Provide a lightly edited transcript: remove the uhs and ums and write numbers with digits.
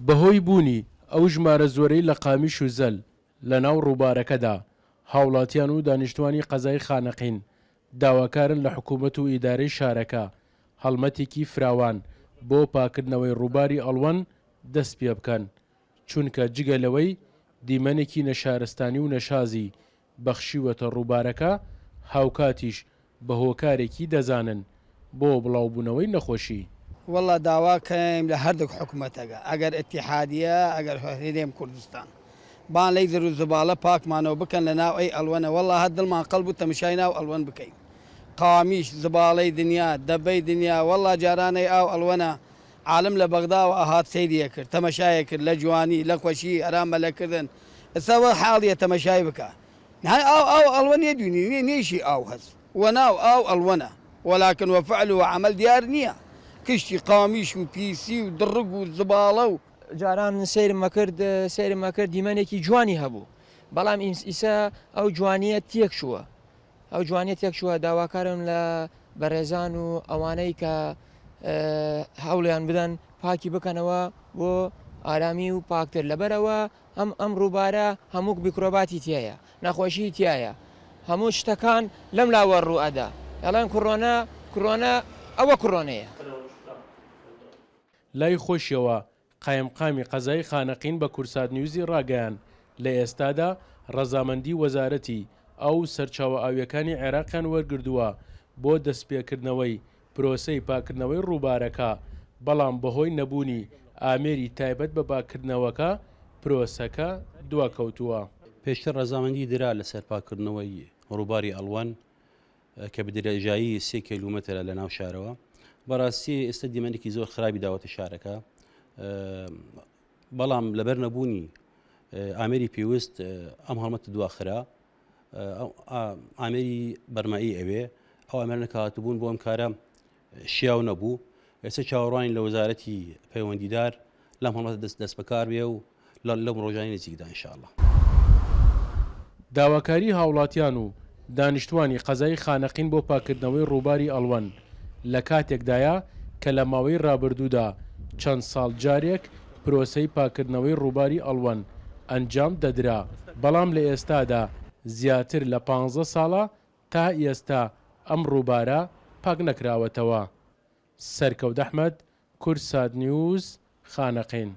بەهۆی بوونی ئەو ژمارە زۆرەی لە قامیش و زەل لە ناو ڕووبارەکەدا هاوڵاتیان و دانیشتوانی قەزای خانەقین داواکارن لە حکوومەت و ئیدارەی شارەکە هەڵمەتێکی فراوان بۆ پاکردنەوەی ڕووباری ئەڵوەن دەست پێ بکەن چونکە جگە لەوەی دیمەنێکی نەشارستانی و نەشازی بەخشیوەتە ڕووبارەکە هاوکاتیش بە هۆکارێکی دەزانن بۆ بڵاوبوونەوەی نەخۆشی. والله داواکەم لە هەردوو حکوومەتەکە ئەگەر ئەتیحادیە ئەگەر هەرێم کوردستان بان لەی زر و زبالە پاکمانەوە بکەن لە ناو ئەی ئەلوەنە والله هەر دڵمان قەڵب و تەماشای ناو ئەلوەن بکەین قامیش زباڵەی دنیا دەبەی دنیا والله جارانەی ئاو ئەلوەنە عالم لە بەغداوە ئاهات سەیریە کرد تەماشایە کرد لە جوانی لە خۆشی ئەرامە لەکردن ئەسەوە حاڵیە تەماشای بکە ئاو ئەلوەنیە دوێنێ نێشی ئاو هەست وەناو ئاو ئەلوەنە وەلاکن وەفعل و عەمەل دیار نییە کشتی قامیش و پیسی و دڕگ و زباڵە و جاران سیرم کرد دیمەنێکی جوانی هەبوو بەڵام ئیسا ئەو جوانیە تێک شووە ئەو جوانیت تێک شووە داواکارم لە بەڕێزان و ئەوانەی کە هەوڵیان بدەن پاکی بکەنەوە بۆ ئارامی و پاکتر لەبەرەوە ئەم ڕووبارە هەموو میکرۆباتی تایە نەخۆشی تایە هەموو شتەکان لەم لاوە ڕوئەدا ئەڵێن کڕۆنە ئەوە کڕۆنەیە. لای خۆشیەوە قایمقامی قەزای خانەقین بە کورسات نیوزی ڕاگەیان لە ئێستادا ڕەزامەندی وەزارەتی ئەو سەرچاوە ئاویەکانی عێراقیان وەرگردووە بۆ دەستپێکردنەوەی پرۆسەی پاکردنەوەی ڕووبارەکە بەڵام بەهۆی نەبوونی ئامێری تایبەت بە پاکردنەوەکە پرۆسەکە دواکەوتووە. پێشتر ڕەزامەندی درا لەسەر پاکردنەوەی ڕووباری ئەڵوان کە بە درێژایی 3 کیلومترە لە ناو شارەوە بەڕاستی ئێستا دیمەنێکی زۆر خراپی داوەتە شارەکە بەڵام لەبەر نەبوونی ئامێری پێویست ئەم هەڵمەتە دواخرا ئامێری بەرمایی ئەوێ ئەو ئەمەر نەکاتبوون بۆ ئەم کارە شیاو نەبوو ئێستا چاوەڕوانی لە وەزارەتی پەیوەندیدار لەم هەڵمەتە دەست بەکار بێ و لەم ڕۆژانی نزیکدا ئینشاءڵڵا. داواکاری هاوڵاتیان و دانیشتوانی قەزای خانەقین بۆ پاکردنەوەی ڕووباری ئەڵوەن لە کاتێکدایە کە لە ماوەی ڕابردوودا چەند ساڵ جارێک پرۆسەی پاکردنەوەی ڕووباری ئەڵوەن ئەنجام دەدرا بەڵام لە ئێستادا زیاتر لە 15 ساڵە تا ئێستا ئەم ڕووبارە پاک نەکراوەتەوە. سەرکەوت ئەحمەد، کورسات نیوز، خانەقین.